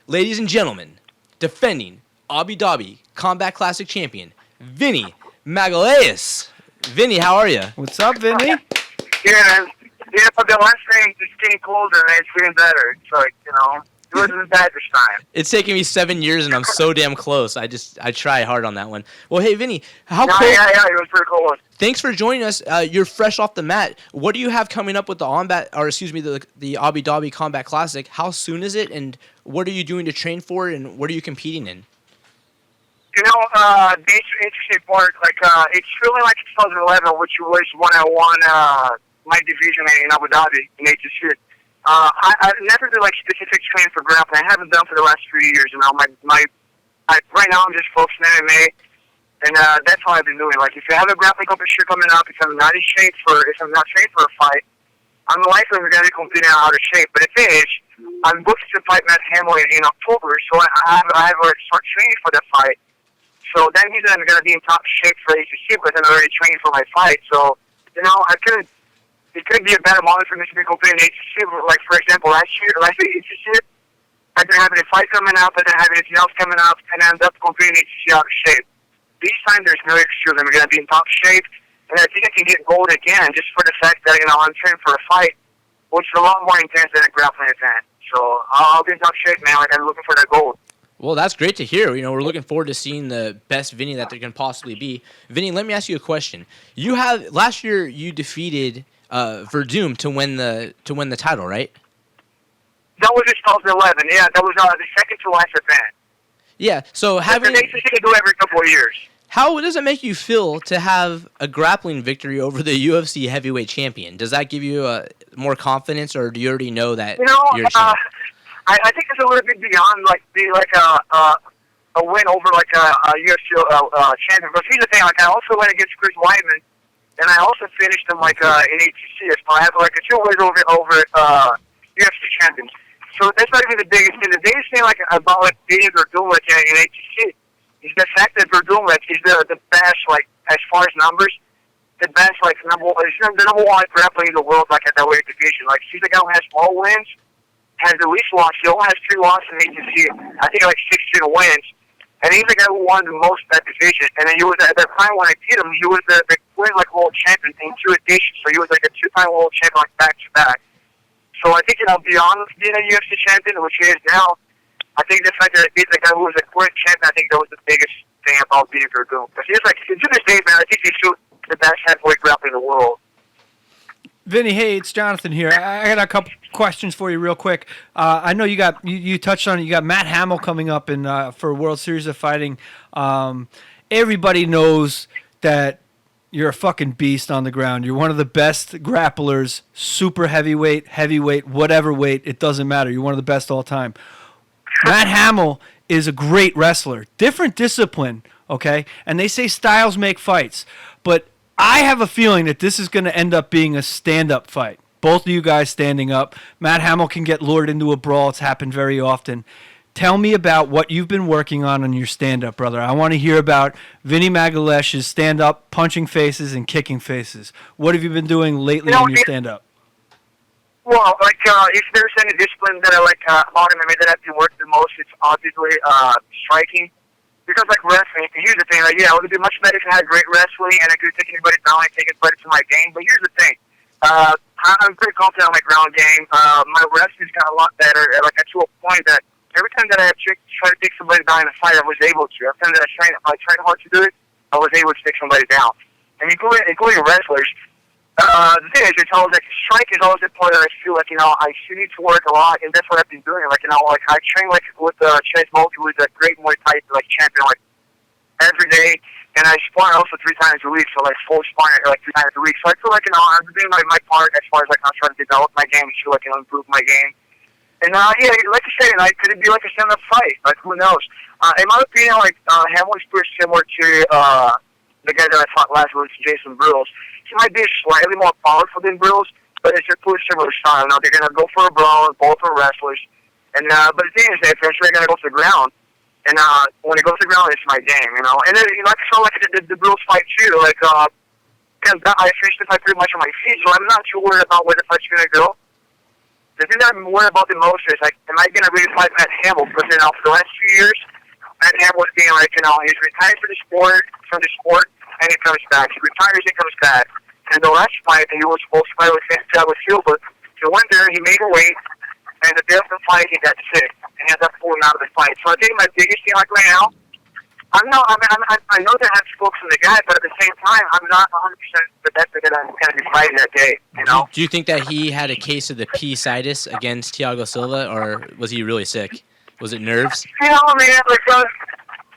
Ladies and gentlemen, defending Abu Dhabi Combat Classic champion, Vinny Magalhaes. Vinny, how are you? What's up, Vinny? Yeah, but the last thing is getting colder and it's getting better. It's like, you know, it wasn't bad this time. It's taken me 7 years, and I'm so damn close. I try hard on that one. Well, hey, Vinny, how cool? Yeah, it was pretty cool. Thanks for joining us. You're fresh off the mat. What do you have coming up with the the Abu Dhabi Combat Classic? How soon is it, and what are you doing to train for it, and what are you competing in? You know, the interesting part, like, it's feeling like 2011, which was when I won my division in Abu Dhabi in ADCC. I never did like specific training for grappling. I haven't done for the last few years. You know, right now I'm just focusing on MMA, and that's all I've been doing. Like, if you have a grappling competition coming up, if I'm not trained for a fight, I'm likely going to be competing out of shape. But if it is, I'm booked to fight Matt Hamill in October, so I have already started training for that fight. So that means that I'm going to be in top shape for ACC because I'm already training for my fight. So, it could be a better moment for me to be competing in ACC. Like, for example, last year ACC, I didn't have any fight coming up, I didn't have anything else coming up, and I ended up competing in ACC out of shape. This time, there's no excuse. I'm going to be in top shape, and I think I can get gold again just for the fact that, I'm training for a fight, which is a lot more intense than a grappling event. So, I'll be in top shape, man. Like, I'm looking for that gold. Well, that's great to hear. We're looking forward to seeing the best Vinny that there can possibly be. Vinny, let me ask you a question. Last year you defeated Verdum to win the title, right? That was in 2011. Yeah, that was the second to last event. Yeah. So having they do every couple of years. How does it make you feel to have a grappling victory over the UFC heavyweight champion? Does that give you more confidence, or do you already know that you're a champ? I think it's a little bit beyond being a win over a UFC champion. But here's the thing: I also went against Chris Weidman, and I also finished him in ATC. So I have a 2 wins over UFC champions. So that's not even the biggest thing. The biggest thing about beating Verdum in ATC is the fact that Verdum is the best as far as numbers. The best he's the number one grappler in the world at that weight division. He's the guy who has more wins. Has the least loss. He only has 3 losses in ATC. I think 16 wins. And he's the guy who won the most that division. And then he was at that time when I beat him, he was the world champion in 2 editions. So he was a 2-time world champion back to back. So I think beyond being a UFC champion, which he is now, I think the fact that I beat the guy who was a current champion, I think that was the biggest thing about beating Verdum. Because he's to this day, man, I think he's the best heavyweight grappler in the world. Vinny, hey, it's Jonathan here. I got a couple questions for you real quick. I know you touched on it. You got Matt Hamill coming up for World Series of Fighting. Everybody knows that you're a fucking beast on the ground. You're one of the best grapplers, super heavyweight, whatever weight, it doesn't matter. You're one of the best all time. Matt Hamill is a great wrestler. Different discipline, okay? And they say styles make fights. But I have a feeling that this is going to end up being a stand-up fight. Both of you guys standing up. Matt Hamill can get lured into a brawl. It's happened very often. Tell me about what you've been working on your stand-up, brother. I want to hear about Vinny Magalhaes' stand-up, punching faces and kicking faces. What have you been doing lately on your stand-up? Well, if there's any discipline that I like about MMA that I've been working the most, it's obviously striking. Because wrestling, here's the thing, it would be much better if I had great wrestling and I could take anybody down and take anybody to my game. But here's the thing, I'm pretty confident on my ground game. My wrestling's got a lot better, to a point that every time that I tried to take somebody down in a fight, I was able to. Every time that I tried hard to do it, I was able to take somebody down. And including wrestlers. The thing is, strike is always a part that I feel I still need to work a lot, and that's what I've been doing. I train with Chase Mulkey, who's a great Muay Thai champion, every day, and I spar also 3 times a week, so full sparring 3 times a week. So I feel I'm doing my part as far as I'm trying to develop my game and feel improve my game. And like you said, could it be a stand-up fight? Who knows? In my opinion, Hamlin's pretty similar to the guy that I fought last week, Jason Brules. He might be slightly more powerful than Brules, but it's a pretty similar style. They're going to go for a brawl, both are wrestlers. And but the thing is, they're eventually going to go to the ground. And when it goes to the ground, it's my game, And then, I saw the Brules fight too. I finished the fight pretty much on my feet, so I'm not too worried about where the fight's going to go. The thing that I'm worried about the most is, am I going to really fight Matt Hamill? Because, for the last few years, Matt Hamill was being he's retired from the sport, and he comes back. He retires, he comes back. And the last fight, he was supposed to fight with Silva. He went there, he made a weight, and the day of the fight, he got sick, and he ended up pulling out of the fight. So I think my biggest thing right now, I know that I have spokes from the guy, but at the same time, I'm not 100% the best that I'm going to be fighting that day, Do you think that he had a case of the P-sitis against Thiago Silva, or was he really sick? Was it nerves? Man,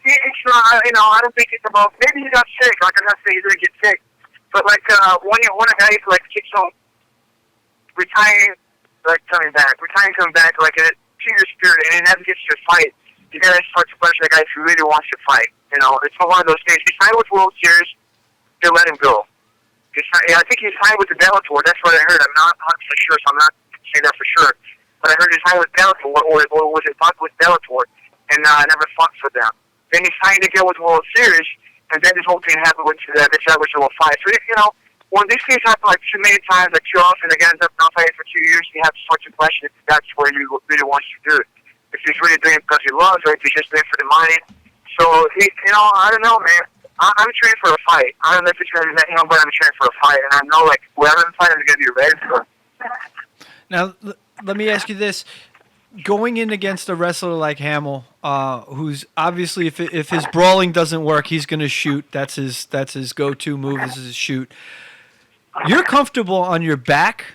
it's not, I don't think it's about, maybe he got sick, I'm not saying he's going to get sick, but when a guy kicks on retiring, coming back, in a 2-year spirit, and he never gets to fight, you gotta start to question the guy if he really wants to fight, it's one of those things. He signed with World Series, they let him go. I think he signed with the Bellator, that's what I heard, I'm not 100% sure, so I'm not saying that for sure, but I heard he signed with Bellator, or was it fought with Bellator, and I never fought for them. Then he signed to get with the World Series, and then this whole thing happened with the original fight. So, you know, when these things happen like too many times, like too often, the guy ends up not fighting for 2 years, you have to start to question if that's where you really wants to do it. If he's really doing it because he loves, or if he's just doing it for the money. So, you know, I don't know, man. I'm training for a fight. I don't know if it's going to be, you know, but I'm training for a fight, and I know, like, whoever I'm fighting is going to be ready for it. Now, let me ask you this. Going in against a wrestler like Hamill, who's obviously, if his brawling doesn't work, he's going to shoot. That's his go-to move is his shoot. You're comfortable on your back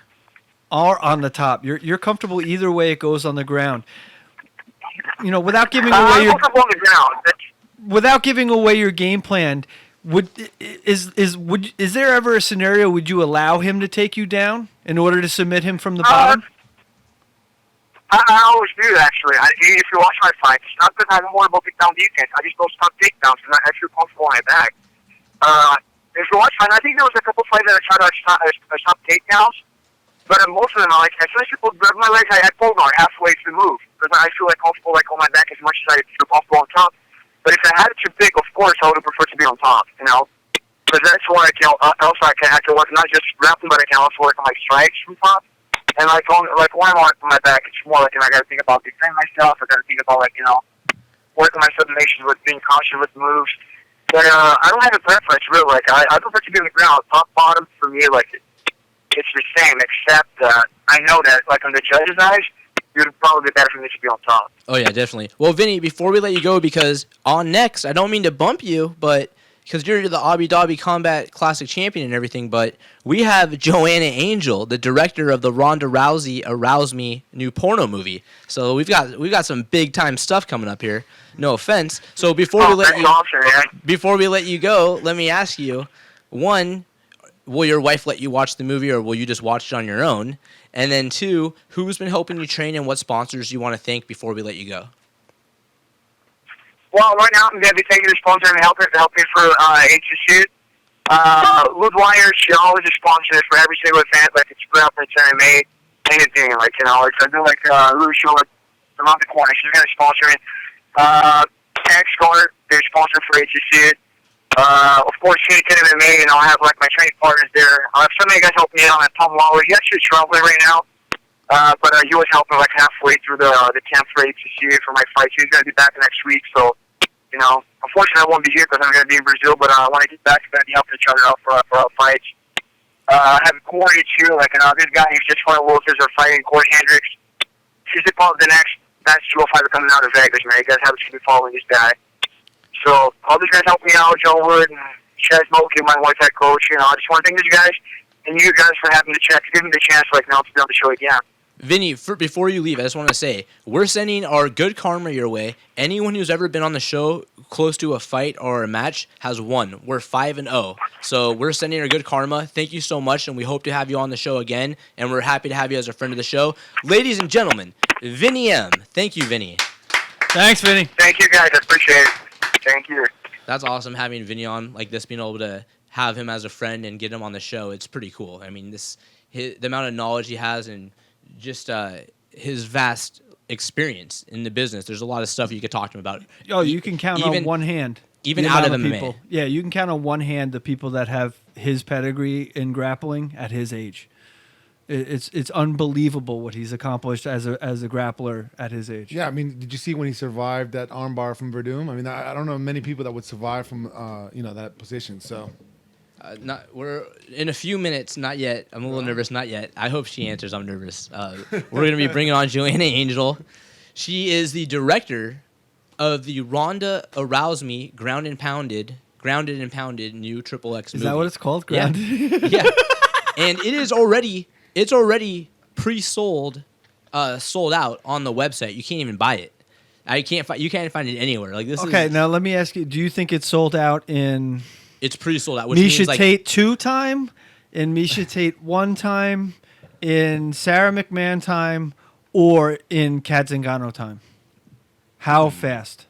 or on the top. You're comfortable either way it goes on the ground. You know, without giving away your... comfortable on the ground. Without giving away your game plan, is there ever a scenario would you allow him to take you down in order to submit him from the bottom? I always do, actually. If you watch my fights, it's not because I'm more about takedown defense. I just go stop takedowns, and I feel comfortable on my back. If you watch fights, I think there was a couple fights that I tried to stop takedowns, but most of them, like, as soon as people grab my legs, I pull guard halfway to the move, because I feel like comfortable, like, on my back as much as I feel comfortable on top. But if I had to pick, of course, I would have preferred to be on top, you know? Because that's where I can work, not just grappling, but I can also work on my strikes from top. And, like when I'm on my back, it's more like, you know, I got to think about defending myself. I got to think about, like, you know, working my submissions with being cautious with moves. But I don't have a preference, really. Like, I prefer to be on the ground. Top, bottom, for me, like, it's the same, except I know that, like, on the judge's eyes, it would probably be better for me to be on top. Oh, yeah, definitely. Well, Vinny, before we let you go, because on next, I don't mean to bump you, but because you're the Abu Dhabi Combat Classic Champion and everything, but we have Joanna Angel, the director of the Ronda Rousey ArouseMe new porno movie. So we've got some big time stuff coming up here. No offense. So before we let you go, let me ask you: one, will your wife let you watch the movie, or will you just watch it on your own? And then two, who's been helping you train, and what sponsors you want to thank before we let you go? Well, right now I'm going to be taking the sponsor and helping for ADCC. Woodwire, she always is sponsoring it for every single event, like it's grappling, MMA, anything. Like, you know, like I do like Louis Show around the corner. She's going to sponsor it. X-Guard, they're sponsored for ADCC. Of course, Syndicate MMA, and I'll have like my training partners there. Some of you guys help me out. Tom Lawler, he's actually traveling right now. But he was helping like halfway through the camp for ADCC for my fight. He's going to be back next week, so, you know, unfortunately I won't be here because I'm going to be in Brazil, but I want to get back. We're going to be helping each other out for our fights. I have Corey too, like, this guy who's just fought World Series are fighting, Corey Hendricks. He's the next basketball fighter coming out of Vegas, man. You guys have to be following this guy. So, all these guys help me out, Joe Wood, and Chaz Moki, my wife head coach. You know, I just want to thank these guys and you guys for having the chance, give me the chance, like, now to be on the show again. Vinny, before you leave, I just want to say, we're sending our good karma your way. Anyone who's ever been on the show close to a fight or a match has won. We're 5-0. So we're sending our good karma. Thank you so much, and we hope to have you on the show again, and we're happy to have you as a friend of the show. Ladies and gentlemen, Vinny M. Thank you, Vinny. Thanks, Vinny. Thank you, guys. I appreciate it. Thank you. That's awesome having Vinny on like this, being able to have him as a friend and get him on the show. It's pretty cool. I mean, the amount of knowledge he has and just his vast experience in the business. There's a lot of stuff you could talk to him about. Oh, you can count on one hand. Even out of MMA. People. Yeah, you can count on one hand the people that have his pedigree in grappling at his age. It's unbelievable what he's accomplished as a grappler at his age. Yeah, I mean, did you see when he survived that armbar from Verdum? I mean, I don't know many people that would survive from that position. So. We're in a few minutes. Not yet. I'm a little nervous. Not yet. I hope she answers. I'm nervous. We're going to be bringing on Joanna Angel. She is the director of the Ronda Arouseme Grounded and Pounded new XXX movie. Is that what it's called? Grounded? Yeah. And it's already pre-sold, sold out on the website. You can't even buy it. You can't find it anywhere. Like this. Okay, now let me ask you: do you think it's sold out in? It's pre-sold out. Which Miesha means, like, Tate 2 time, in Miesha Tate 1 time, in Sarah McMahon time, or in Kat Zingano time? How fast?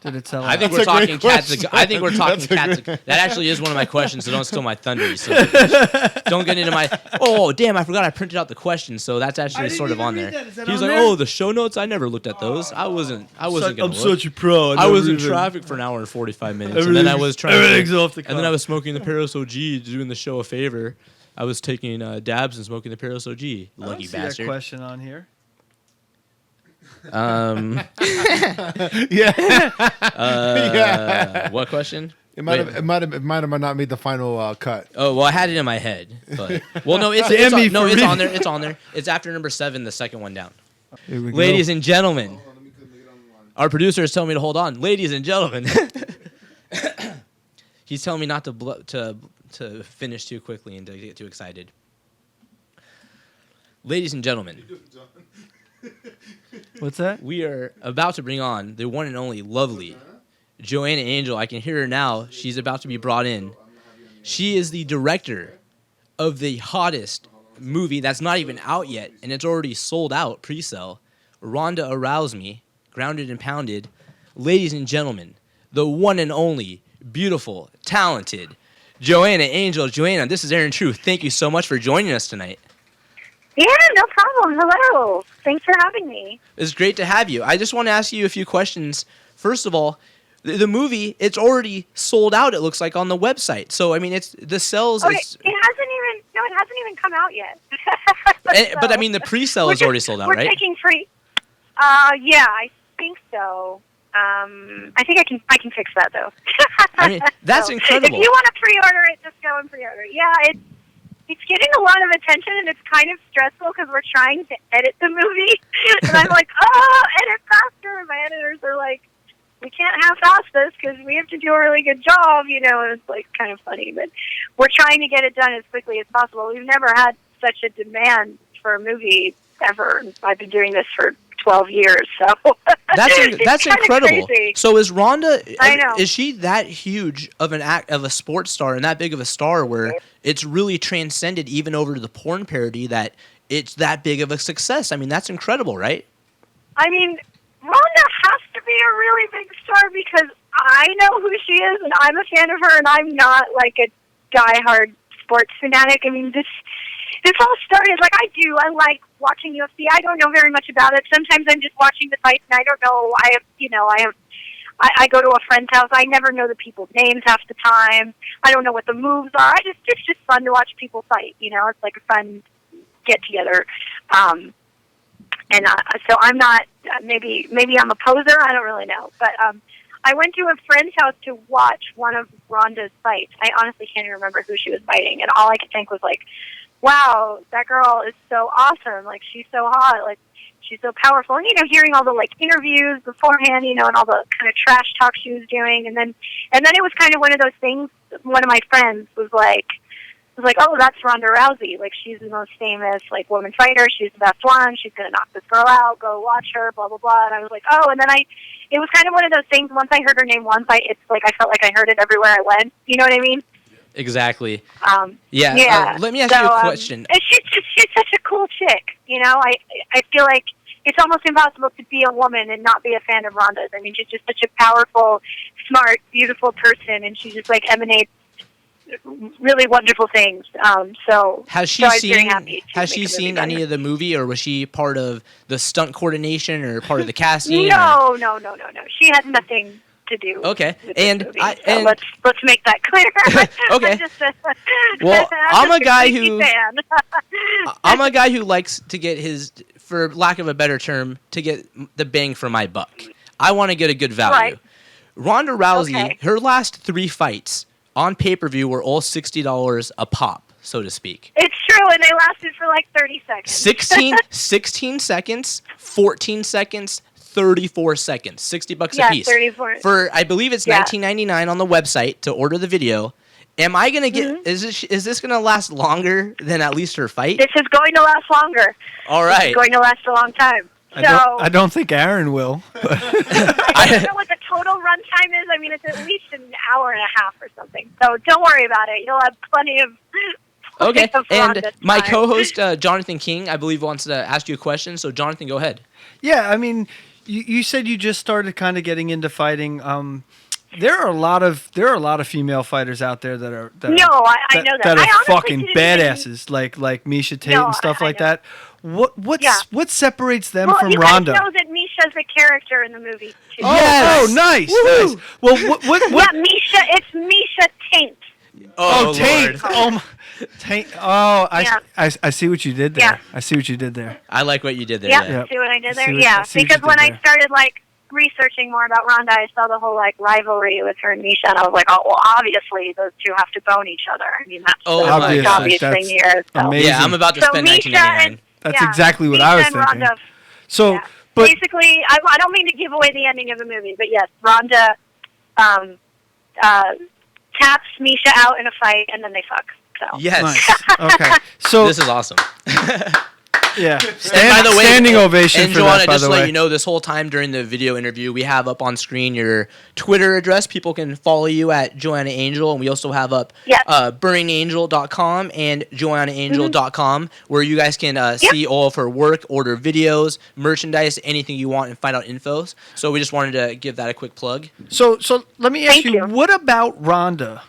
Did it sell out? I think we're talking cats. I think we're talking cats. That actually is one of my questions, so don't steal my thunder. You son of a bitch. Don't get into my. Oh, damn! I forgot I printed out the questions, so that's actually sort of on there. He was like, "Oh, the show notes. I never looked at those. I wasn't gonna I'm look. such a pro. I was in traffic for an hour and 45 minutes, and then I was trying. Everything's off the And then I was smoking the Paris OG, doing the show a favor. I was taking dabs and smoking the Paris OG. I don't Lucky see that bastard. question on here. Yeah. What question? It might have not made the final cut. Oh well, I had it in my head, but well, no, it's on there. It's on there. It's after number 7, the second one down. Here we go. Ladies and gentlemen, our producer is telling me to hold on. Ladies and gentlemen, he's telling me not to finish too quickly and to get too excited. Ladies and gentlemen, What's that? we are about to bring on the one and only lovely Joanna Angel. I can hear her now. She's about to be brought in. She is the director of the hottest movie that's not even out yet, and it's already sold out pre-sale. Ronda ArouseMe, Grounded and Pounded. Ladies and gentlemen, the one and only, beautiful, talented Joanna Angel. Joanna, this is Aaron Truth. Thank you so much for joining us tonight. Yeah, no problem. Hello. Thanks for having me. It's great to have you. I just want to ask you a few questions. First of all, the movie, it's already sold out, it looks like, on the website. So, I mean, it's the sales. Okay, it hasn't even come out yet. But, I mean, the pre-sale is already sold out, right? We're taking free. Yeah, I think so. I think I can fix that, though. I mean, that's so, incredible. If you want to pre-order it, just go and pre-order it. Yeah, it's getting a lot of attention, and it's kind of stressful because we're trying to edit the movie. And I'm like, edit faster. And my editors are like, we can't half-ass this because we have to do a really good job, and it's like kind of funny. But we're trying to get it done as quickly as possible. We've never had such a demand for a movie ever. I've been doing this for 12 years, so that's incredible. Crazy. So is Ronda? I know. Is she that huge of a sports star and that big of a star where it's really transcended even over to the porn parody that it's that big of a success? I mean, that's incredible, right? I mean, Ronda has to be a really big star because I know who she is and I'm a fan of her, and I'm not like a diehard sports fanatic. I mean, this all started, like, I like watching UFC. I don't know very much about it. Sometimes I'm just watching the fights and I don't know. I go to a friend's house. I never know the people's names half the time. I don't know what the moves are. It's just fun to watch people fight. It's like a fun get together. So I'm not, maybe I'm a poser. I don't really know. But I went to a friend's house to watch one of Ronda's fights. I honestly can't even remember who she was fighting. And all I could think was like, wow, that girl is so awesome. Like, she's so hot. Like, she's so powerful. And, hearing all the, like, interviews beforehand, and all the kind of trash talk she was doing. And then it was kind of one of those things. One of my friends was like, oh, that's Ronda Rousey. Like, she's the most famous, like, woman fighter. She's the best one. She's going to knock this girl out. Go watch her, blah, blah, blah. And I was like, oh. And then it was kind of one of those things. Once I heard her name once, it's like I felt like I heard it everywhere I went. You know what I mean? Exactly. Yeah. Let me ask you a question. She's such a cool chick. I feel like it's almost impossible to be a woman and not be a fan of Ronda's. I mean, she's just such a powerful, smart, beautiful person, and she just like emanates really wonderful things. Has she seen any of the movie, or was she part of the stunt coordination or part of the casting? No. She had nothing to do. Okay, and let's make that clear. Okay. Well, I'm a guy who likes to get his, for lack of a better term, to get the bang for my buck. I want to get a good value. Right. Ronda Rousey, her last 3 fights on pay-per-view were all $60 a pop, so to speak. It's true, and they lasted for like 30 seconds. 16 seconds, 14 seconds, 34 seconds, $60 a piece. 34. For, I believe it's $19.99 on the website to order the video. Am I gonna get? Mm-hmm. Is this gonna last longer than at least her fight? This is going to last longer. All right. It's going to last a long time. I don't think Aaron will. I don't know what the total runtime is. I mean, it's at least an hour and a half or something. So don't worry about it. You'll have plenty of. Okay. And my co-host Jonathan King, I believe, wants to ask you a question. So Jonathan, go ahead. Yeah, I mean, you said you just started kind of getting into fighting. There are a lot of female fighters out there that are I know that. that I are honestly fucking didn't badasses, like Miesha Tate and stuff I like know. that. What separates them Well, from you Ronda? guys know that Misha's a character in the movie too. Oh, nice. Well, what? Yeah, Miesha. It's Miesha Tate. Oh, Tate. Lord. Oh, Tate. Oh, Yeah. I see what you did there. Yeah. I see what you did there. I like what you did there. Yeah, Yeah. see what I did there? I Yeah, see what because you when did I there. started researching more about Ronda, I saw the whole rivalry with her and Miesha, and I was like, oh, well, obviously those two have to bone each other. I mean, that's Oh, the my most gosh. obvious That's thing here. So. amazing. Yeah, I'm about to So spend Miesha 1999. That's Yeah, exactly what Miesha I was and thinking. Ronda, So, yeah. but Basically, I don't mean to give away the ending of the movie, but yes, Ronda taps Miesha out in a fight, and then they fuck. So. Yes. nice. Okay. So This is awesome. yeah, And by the way, standing ovation and for Joanna, that. By just the to let way, you know, this whole time during the video interview, we have up on screen your Twitter address. People can follow you at Joanna Angel, and we also have up Yes. burningangel.com and joannaangel.com, where you guys can see all of her work, order videos, merchandise, anything you want, and find out infos. So we just wanted to give that a quick plug. so let me ask Thank you, you. what about Ronda?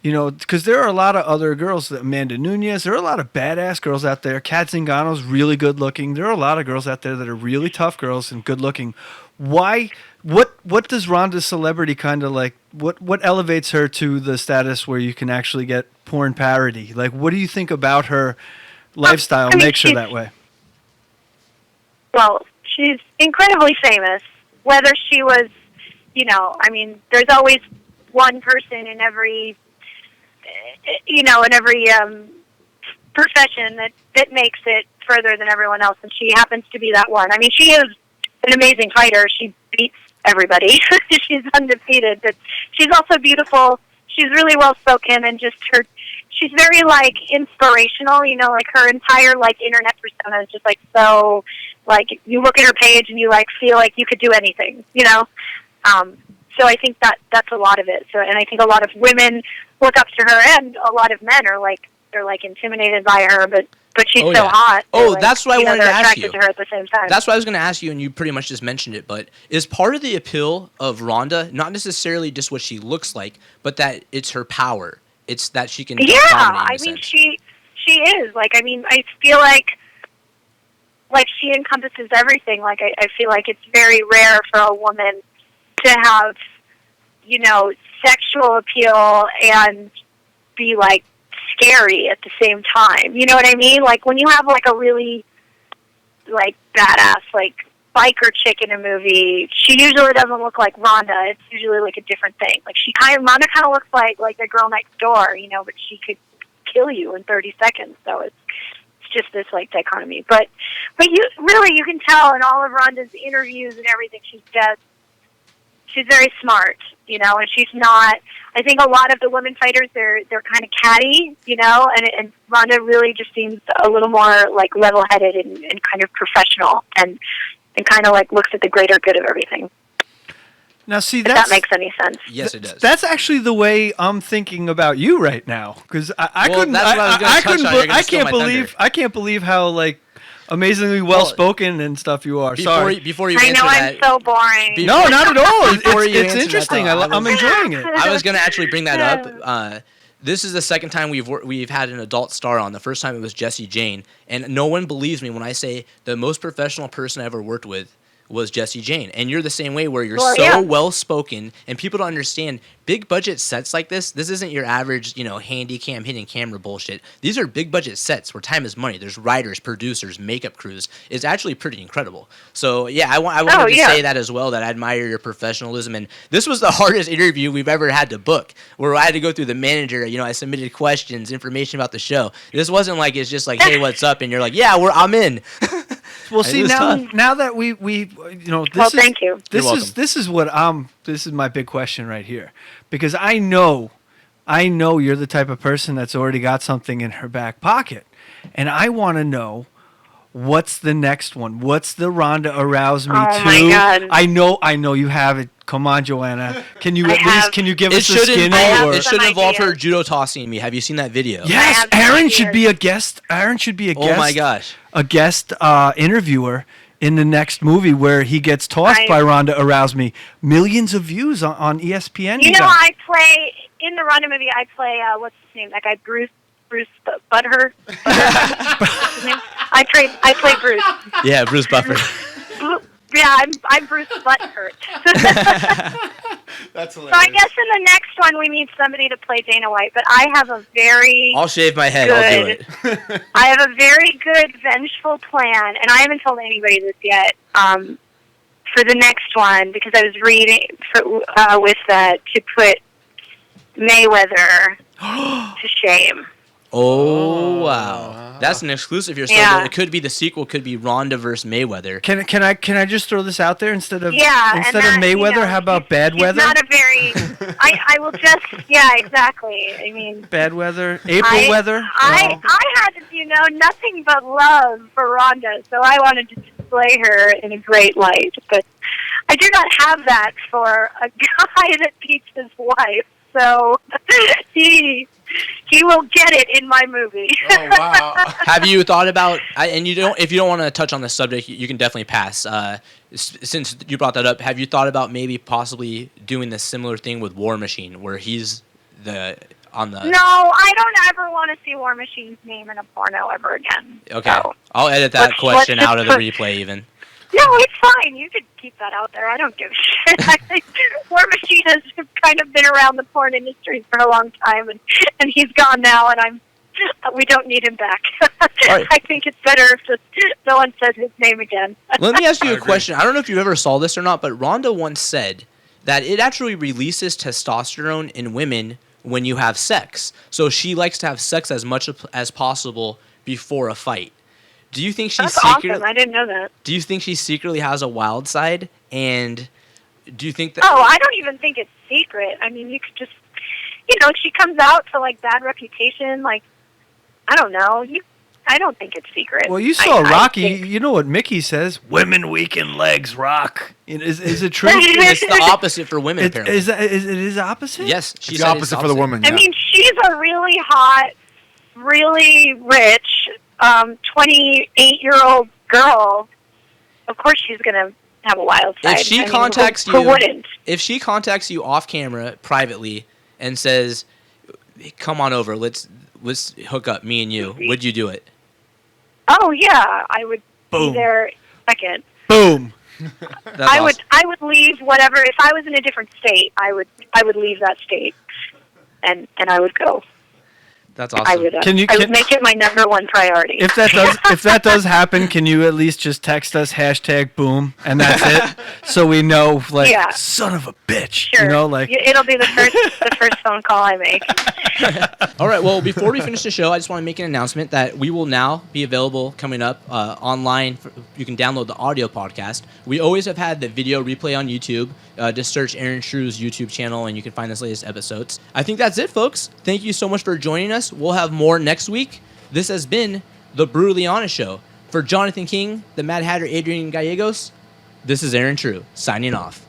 You know, because there are a lot of other girls, Amanda Nunes, there are a lot of badass girls out there. Kat Zingano's really good looking. There are a lot of girls out there that are really tough girls and good looking. Why? What does Ronda's celebrity kind of like? What elevates her to the status where you can actually get porn parody? Like, what do you think about her lifestyle I mean, makes her she's- that way? Well, she's incredibly famous. Whether she was, I mean, there's always one person in every, in every profession that makes it further than everyone else, and she happens to be that one. I mean, she is an amazing fighter. She beats everybody. She's undefeated, but she's also beautiful. She's really well spoken, and just she's very inspirational. Her entire internet persona is just so you look at her page and you feel like you could do anything. So I think that's a lot of it. So, and I think a lot of women look up to her, and a lot of men are they're intimidated by her, but she's Oh, so yeah. hot. Oh, they're, that's what I wanted they're to ask attracted you. to her at the same time. That's what I was going to ask you, and you pretty much just mentioned it. But is part of the appeal of Ronda not necessarily just what she looks like, but that it's her power? It's that she can dominate in I a mean, sense. she is. I feel like she encompasses everything. I feel like it's very rare for a woman to have, sexual appeal and be scary at the same time. You know what I mean? When you have a really badass biker chick in a movie, she usually doesn't look like Ronda. It's usually a different thing. Ronda kind of looks like the girl next door, but she could kill you in 30 seconds. So it's just this dichotomy. But you can tell in all of Ronda's interviews and everything she's very smart, and she's not. I think a lot of the women fighters they're kind of catty, and Ronda really just seems a little more level-headed and kind of professional, and kind of looks at the greater good of everything. Now, see, If that makes any sense. Yes, it does. That's actually the way I'm thinking about you right now, because I Well, couldn't. that's what I was gonna I touch couldn't. on. You're gonna I steal can't my believe. thunder. I can't believe how amazingly well spoken and stuff you are. Sorry. Before you I answer know that, I'm so boring. No, not at all. Before you It's answer that, interesting. though, I'm enjoying it. I was going to actually bring that up. This is the second time we've had an adult star on. The first time it was Jessie Jane, and no one believes me when I say the most professional person I ever worked with was Jessie Jane. And you're the same way, where you're well spoken, and people don't understand big budget sets like this. This isn't your average, handy cam hidden camera bullshit. These are big budget sets where time is money. There's writers, producers, makeup crews. It's actually pretty incredible. So yeah, I wanted to say that as well, that I admire your professionalism. And this was the hardest interview we've ever had to book, where I had to go through the manager. I submitted questions, information about the show. This wasn't it's just hey, what's up? And you're yeah, I'm in. Well, see, now that we this thank you. This is my big question right here, because I know you're the type of person that's already got something in her back pocket, and I want to know what's the next one. What's the Ronda Arouse Me 2? Oh my God. I know you have it. Come on, Joanna. Can you give us a skinny? It should some involve her ideas. judo tossing me. Have you seen that video? Yes, have some Aaron ideas. should be a guest. Aaron should be a guest. Oh my gosh. A guest interviewer in the next movie where he gets tossed I- by Ronda ArouseMe. Millions of views on ESPN. You he know, got. I play in the Ronda movie. I play what's his name? That guy Bruce Butthurt. What's his name? I play Bruce. Yeah, Bruce Buffer. Yeah, I'm Bruce Butthurt. That's So hilarious. I guess in the next one we need somebody to play Dana White. But I have a very I'll shave my head. I'll do Good. it. I have a very good vengeful plan, and I haven't told anybody this yet. For the next one, because I was reading with that to put Mayweather to shame. Oh, wow. That's an exclusive here. So Yeah. it could be the sequel, could be Ronda versus Mayweather. Can I just throw this out there instead of Yeah, instead and of that, Mayweather? you know, how about he's- bad he's weather? Not a very. I will just. Yeah, exactly. I mean. Bad weather, April weather. I had, nothing but love for Ronda, so I wanted to display her in a great light. But I do not have that for a guy that beats his wife. So he will get it in my movie. Oh wow. Have you thought about? And you don't. If you don't want to touch on this subject, you can definitely pass. Since you brought that up, have you thought about maybe possibly doing the similar thing with War Machine, where he's on the? No, I don't ever want to see War Machine's name in a porno ever again. Okay, So. I'll edit that Let's question just out of the put- replay even. No, it's fine. You could keep that out there. I don't give a shit. I think War Machine has kind of been around the porn industry for a long time, and he's gone now, and we don't need him back. right. I think it's better if just no one says his name again. Let me ask you I a agree. question. I don't know if you ever saw this or not, but Ronda once said that it actually releases testosterone in women when you have sex. So she likes to have sex as much as possible before a fight. Do you think she That's secretly? awesome. I didn't know that. Do you think she secretly has a wild side? And do you think that? Oh, I don't even think it's secret. I mean, you could just, she comes out to like bad reputation. Like, I don't know. I don't think it's secret. Well, you saw I Rocky. think- You know what Mickey says? Women weaken legs rock. Is it true? It's the opposite for women, apparently. Is it opposite? Yes, she It's said the opposite for the woman. I Yeah. mean, she's a really hot, really rich, 28-year-old girl. Of course, she's gonna have a wild side. If she I mean, contacts who you, wouldn't? if she contacts you off camera privately and says, "Come on over, let's hook up, me and you," would you do it? Oh yeah, I would Boom. be there second. Boom. That's I awesome. would leave whatever. If I was in a different state, I would leave that state, and I would go. That's I awesome. would. Can I would make it my number one priority. If that does happen, can you at least just text us #boom and that's it, so we know, like, Yeah. son of a bitch, Sure. like. It'll be the first phone call I make. All right. Well, before we finish the show, I just want to make an announcement that we will now be available coming up online. You can download the audio podcast. We always have had the video replay on YouTube. Just search Aaron Shrew's YouTube channel, and you can find his latest episodes. I think that's it, folks. Thank you so much for joining us. We'll have more next week. This has been the Brutally Honest Show. For Jonathan King, the Mad Hatter, Adrian Gallegos, this is Aaron Shrew signing off.